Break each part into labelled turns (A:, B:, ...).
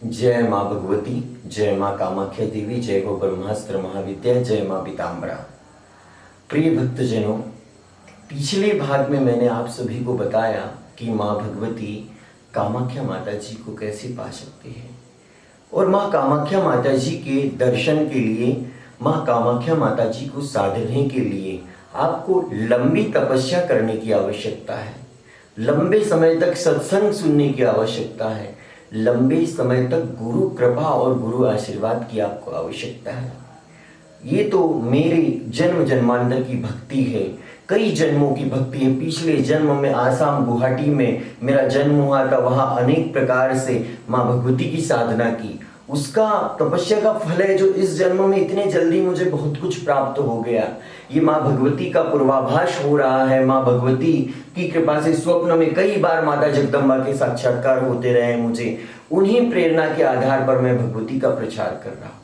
A: जय माँ भगवती, जय माँ कामाख्या देवी, जय गो ब्रह्मास्त्र महाविद्या, जय माँ पीताम्बरा। प्रिय भक्तजनों, पिछले भाग में मैंने आप सभी को बताया कि माँ भगवती कामाख्या माता जी को कैसे पा सकते हैं। और माँ कामाख्या माता जी के दर्शन के लिए, माँ कामाख्या माता जी को साधने के लिए आपको लंबी तपस्या करने की आवश्यकता है, लंबे समय तक सत्संग सुनने की आवश्यकता है, लंबे समय तक गुरु कृपा और गुरु आशीर्वाद की आपको आवश्यकता है। ये तो मेरी जन्म जन्मांतर की भक्ति है, कई जन्मों की भक्ति है। पिछले जन्म में आसाम गुवाहाटी में मेरा जन्म हुआ था, वहाँ अनेक प्रकार से माँ भगवती की साधना की, उसका तपस्या का फल है जो इस जन्म में इतने जल्दी मुझे बहुत कुछ प्राप्त हो गया। ये माँ भगवती का पूर्वाभास हो रहा है। माँ भगवती की कृपा से स्वप्न में कई बार माता जगदम्बा के साक्षात्कार होते रहे मुझे। उन्हीं प्रेरणा के आधार पर मैं भगवती का प्रचार कर रहा हूँ।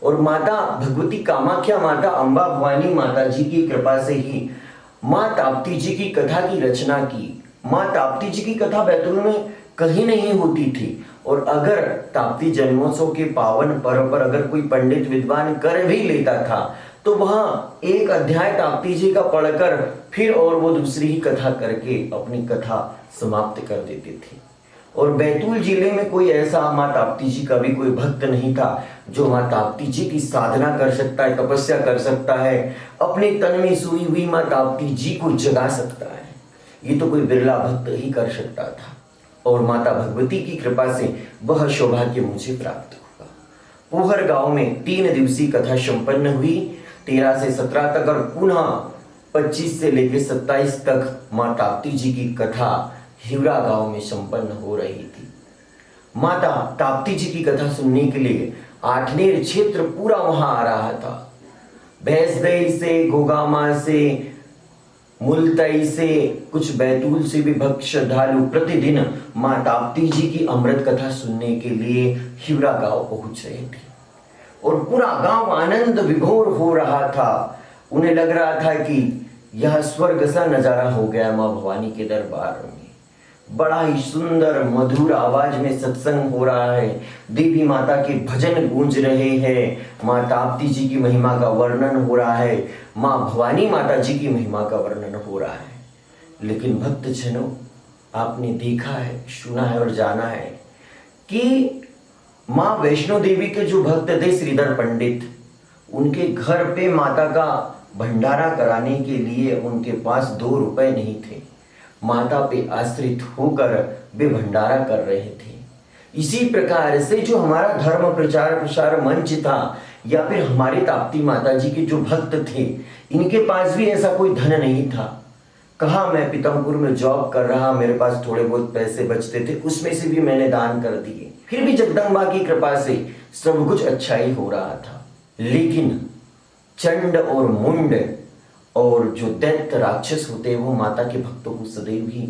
A: और माता भगवती कामाख्या माता अम्बा भवानी माता जी की कृपा से ही माँ ताप्ती जी की कथा की रचना की। माँ ताप्ती जी की कथा बैतूल में कहीं नहीं होती थी, और अगर ताप्ती जन्मोत्सव के पावन पर्व पर अगर कोई पंडित विद्वान कर भी लेता था तो वह एक अध्याय ताप्ती जी का पढ़कर फिर और वो दूसरी ही कथा करके अपनी कथा समाप्त कर देते थे। और बैतूल जिले में कोई ऐसा माँ ताप्ती जी का भी कोई भक्त नहीं था जो माँ ताप्ती जी की साधना कर सकता है, तपस्या कर सकता है, अपने तन में सोई हुई माँ ताप्ती जी को जगा सकता है। ये तो कोई बिरला भक्त ही कर सकता था, और माता भगवती की कृपा से वह सौभाग्य मुझे प्राप्त हुआ। पोहर गांव में 3 दिवसीय कथा संपन्न हुई, 13 से 17 तक, और पुनः 25 से लेकर 27 तक माँ ताप्ती जी की कथा हिवरा गांव में संपन्न हो रही थी। माता ताप्ती जी की कथा सुनने के लिए आठनेर क्षेत्र पूरा वहां आ रहा था। भैंसदई से, गोगामा से, मुलतई से, कुछ बैतूल से भी भक्त श्रद्धालु प्रतिदिन माँ ताप्ती जी की अमृत कथा सुनने के लिए हिवरा गांव पहुंच रहे थे। और पूरा गांव आनंद विभोर हो रहा था। उन्हें लग रहा था कि यह स्वर्ग सा नजारा हो गया माँ भवानी के दरबार में। बड़ा ही सुंदर मधुर आवाज में सत्संग हो रहा है, देवी माता के भजन गूंज रहे हैं, माँ ताप्ती जी की महिमा का वर्णन हो रहा है, माँ भवानी माता जी की महिमा का वर्णन हो रहा है। लेकिन भक्तजनों, आपने देखा है, सुना है और जाना है कि माँ वैष्णो देवी के जो भक्त थे श्रीधर पंडित, उनके घर पे माता का भंडारा कराने के लिए उनके पास 2 रुपए नहीं थे। माता पे आश्रित होकर वे भंडारा कर रहे थे। इसी प्रकार से जो हमारा धर्म प्रचार प्रसार मंच था, या फिर हमारे ताप्ती माता जी के जो भक्त थे, इनके पास भी ऐसा कोई धन नहीं था। कहा, मैं पीतमपुर में जॉब कर रहा, मेरे पास थोड़े बहुत पैसे बचते थे, उसमें से भी मैंने दान कर दिए। फिर भी जगदम्बा की कृपा से सब कुछ अच्छा ही हो रहा था। लेकिन चंड और मुंड और जो दैत्य राक्षस होते हैं वो माता के भक्तों को सदैव ही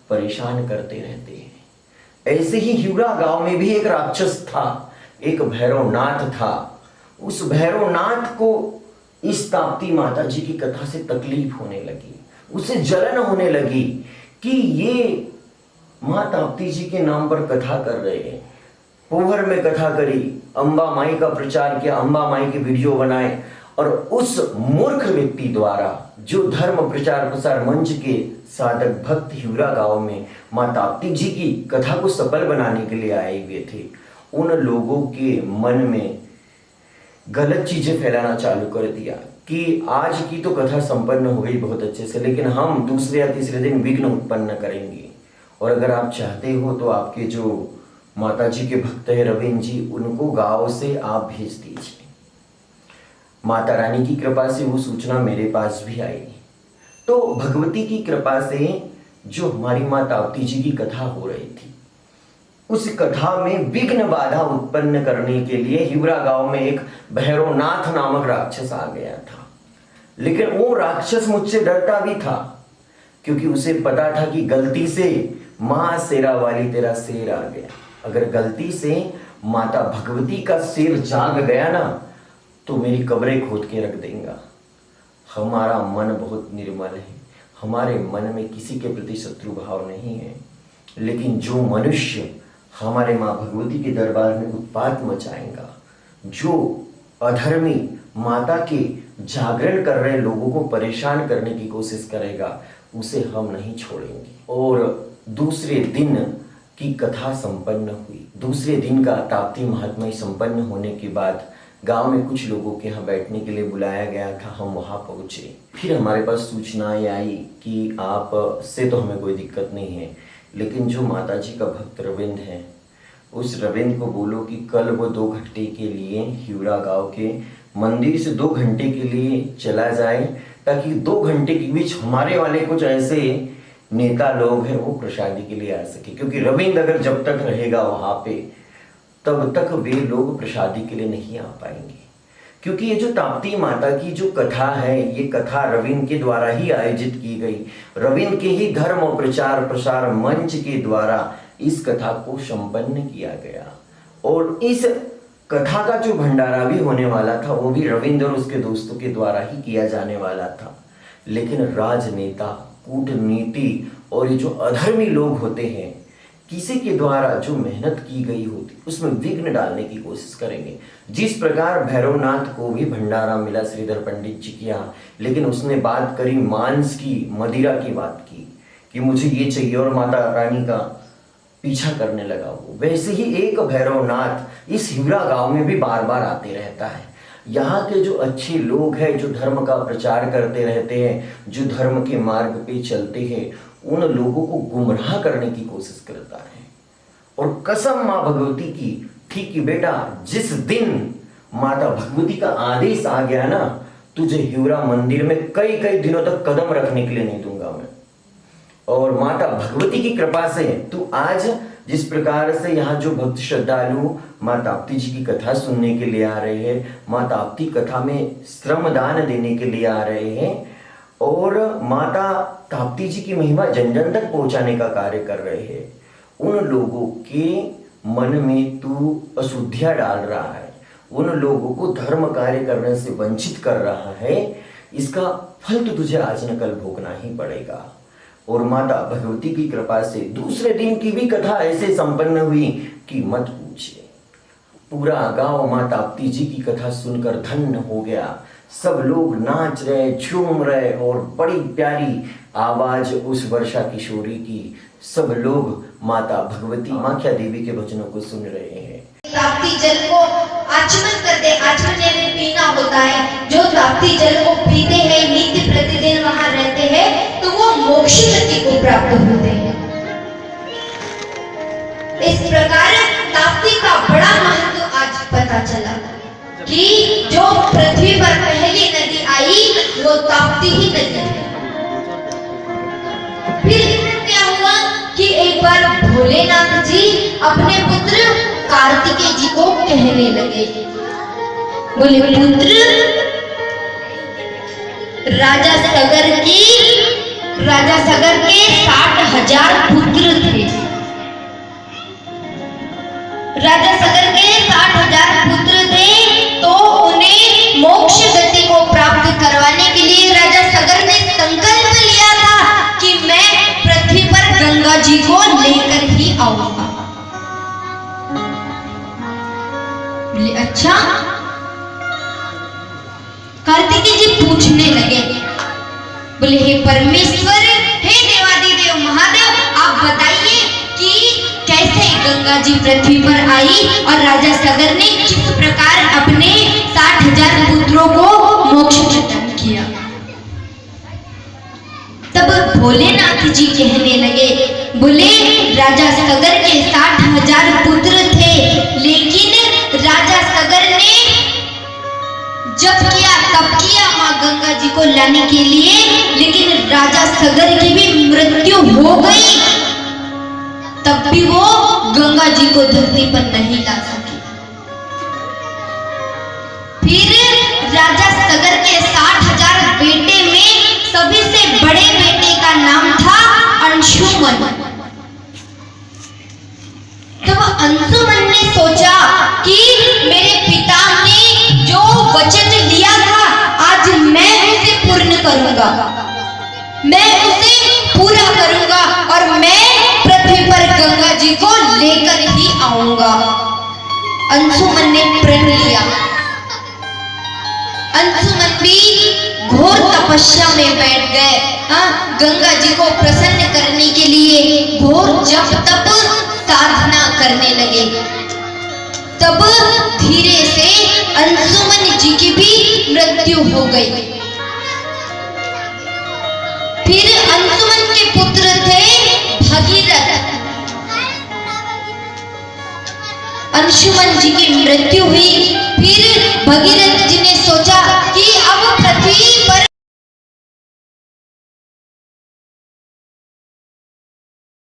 A: परेशान करते रहते हैं। ऐसे ही हिवरा गांव में भी एक राक्षस था, एक भैरवनाथ था। उस भैरवनाथ को इस ताप्ती माता जी की कथा से तकलीफ होने लगी, उसे जलन होने लगी कि ये माँ ताप्ती जी के नाम पर कथा कर रहे हैं। पोहर में कथा करी, अम्बा माई का प्रचार किया, अम्बा माई के वीडियो बनाए, और उस मूर्ख व्यक्ति द्वारा जो धर्म प्रचार प्रसार मंच के साधक भक्त हिवरा गांव में माँ ताप्ती जी की कथा को सफल बनाने के लिए आए हुए थे, उन लोगों के मन में गलत चीजें फैलाना चालू कर दिया कि आज की तो कथा संपन्न हो गई बहुत अच्छे से, लेकिन हम दूसरे या तीसरे दिन विघ्न उत्पन्न करेंगे। और अगर आप चाहते हो तो आपके जो माता जी के भक्त है रविंद्र जी, उनको गांव से आप भेज दीजिए। माता रानी की कृपा से वो सूचना मेरे पास भी आई। तो भगवती की कृपा से जो हमारी माँ ताप्ती जी की कथा हो रही थी, उस कथा में विघ्न बाधा उत्पन्न करने के लिए हिवरा गांव में एक भैरवनाथ नामक राक्षस आ गया था। लेकिन वो राक्षस मुझसे डरता भी था, क्योंकि उसे पता था कि गलती से माँ शेरा वाली तेरा शेर आ गया। अगर गलती से माता भगवती का शेर जाग गया ना तो मेरी कब्रें खोद के रख देगा। हमारा मन बहुत निर्मल है, हमारे मन में किसी के प्रति शत्रु भाव नहीं है। लेकिन जो मनुष्य हमारे माँ भगवती के दरबार में उत्पात मचाएगा, जो अधर्मी माता के जागरण कर रहे लोगों को परेशान करने की कोशिश करेगा, उसे हम नहीं छोड़ेंगे। और दूसरे दिन की कथा संपन्न हुई। दूसरे दिन का ताप्ती महात्म्य संपन्न होने के बाद गांव में कुछ लोगों के यहाँ बैठने के लिए बुलाया गया था। हम वहाँ पहुँचे। फिर हमारे पास सूचनाएं आई कि आप से तो हमें कोई दिक्कत नहीं है, लेकिन जो माता जी का भक्त रविंद है, उस रविंद को बोलो कि कल वो 2 घंटे के लिए हिवरा गांव के मंदिर से 2 घंटे के लिए चला जाए, ताकि 2 घंटे के बीच हमारे वाले कुछ ऐसे नेता लोग हैं वो प्रसादी के लिए आ सके। क्योंकि रविंद अगर जब तक रहेगा वहाँ पे, तब तक वे लोग प्रसादी के लिए नहीं आ पाएंगे। क्योंकि ये जो ताप्ती माता की जो कथा है, ये कथा रविंद के द्वारा ही आयोजित की गई। रविंद के ही धर्म और प्रचार प्रसार मंच के द्वारा इस कथा को संपन्न किया गया। और इस कथा का जो भंडारा भी होने वाला था, वो भी रविंद और उसके दोस्तों के द्वारा ही किया जाने वाला था। लेकिन राजनेता, कूटनीति और ये जो अधर्मी लोग होते हैं, किसी के द्वारा जो मेहनत की गई होती उसमें विघ्न डालने की कोशिश करेंगे। जिस प्रकार भैरवनाथ को भी भंडारा मिला श्रीधर पंडित जी के यहाँ, लेकिन उसने बात करी मांस की, मदिरा की बात की कि मुझे ये चाहिए और माता रानी का पीछा करने लगा वो। वैसे ही एक भैरवनाथ इस हिवरा गांव में भी बार बार आते रहता है। यहाँ के जो अच्छे लोग हैं, जो धर्म का प्रचार करते रहते हैं, जो धर्म के मार्ग पे चलते हैं, उन लोगों को गुमराह करने की कोशिश करता है। और कसम माँ भगवती की थी कि बेटा, जिस दिन माता भगवती का आदेश आ गया ना, तुझे हिवरा मंदिर में कई कई दिनों तक कदम रखने के लिए नहीं दूंगा मैं। और माता भगवती की कृपा से तू आज जिस प्रकार से यहाँ जो भक्त श्रद्धालु माँ ताप्ती जी की कथा सुनने के लिए आ रहे हैं, माँ ताप्ती कथा में श्रमदान देने के लिए आ रहे हैं और माता ताप्ती जी की महिमा जन जन तक पहुंचाने का कार्य कर रहे हैं, उन लोगों के मन में तू अशुद्धियां डाल रहा है, उन लोगों को धर्म कार्य करने से वंचित कर रहा है, इसका फल तो तुझे आज न कल भोगना ही पड़ेगा। और माता भगवती की कृपा से दूसरे दिन की भी कथा ऐसे संपन्न हुई कि मत पूछिए। पूरा गांव माँ ताप्ती जी की कथा सुनकर धन्य हो गया। सब लोग नाच रहे, झूम रहे और बड़ी प्यारी आवाज उस वर्षा किशोरी की। सब लोग माता भगवती माखिया देवी के भजनों को सुन रहे हैं।
B: ताप्ती जल को आचमन करते, आचमन यानी पीना होता है। जो ताप्ती जल को पीते हैं, नित्य प्रतिदिन वहां रहते हैं, तो वो मोक्ष गति को प्राप्त होते हैं। इस प्रकार ताप्ती का बड़ा महत्व आज पता चला कि जो पृथ्वी पर पहली नदी आई वो ताप्ती ही नदी है। फिर क्या हुआ कि एक बार भोलेनाथ जी अपने पुत्र कार्तिकेय जी को कहने लगे, बोले पुत्र, राजा सगर के 60,000 पुत्र थे। राजा सगर के 60,000 पुत्र थे, तो उन्हें मोक्ष गति को प्राप्त करवाने के लिए राजा सगर ने संकल्प लिया था कि मैं पृथ्वी पर गंगा जी को लेकर ही आऊंगा। बोले अच्छा। कार्तिकेय जी पूछने लगे, बोले हे परमेश्वर, हे देवादिदेव महादेव, आप बताइए कि कैसे गंगा जी पृथ्वी पर आई और राजा सगर ने किस प्रकार अपने 60,000 पुत्रों को मोक्ष प्रदान किया। तब भोलेनाथ जी कहने लगे, बोले राजा सगर के 60,000 पुत्र थे, लेकिन राजा सगर ने जब किया तब किया माँ गंगा जी को लाने के लिए, लेकिन राजा सगर की भी मृत्यु हो गई, तब भी वो गंगा जी को धरती पर नहीं ला सके। फिर राजा सगर के 60,000 बेटे में सभी से बड़े बेटे का नाम था अंशुमन। तो अंशुमन ने सोचा कि मेरे पिता ने जो वचन लिया था, आज मैं उसे पूर्ण करूंगा, मैं उसे पूरा करूंगा और मैं पृथ्वी पर गंगा जी को लेकर ही आऊंगा। अंशुमन ने प्रण लिया। अंशुमन भी घोर तपस्या में बैठ गए। गंगा जी को प्रसन्न करने के लिए घोर जप तप साधना करने लगे। तब धीरे से अंशुमन जी की भी मृत्यु हो गई। फिर अंशुमन के पुत्र थे भगीरथ। अंशुमन जी की मृत्यु हुई। फिर भगीरथ जी ने सोचा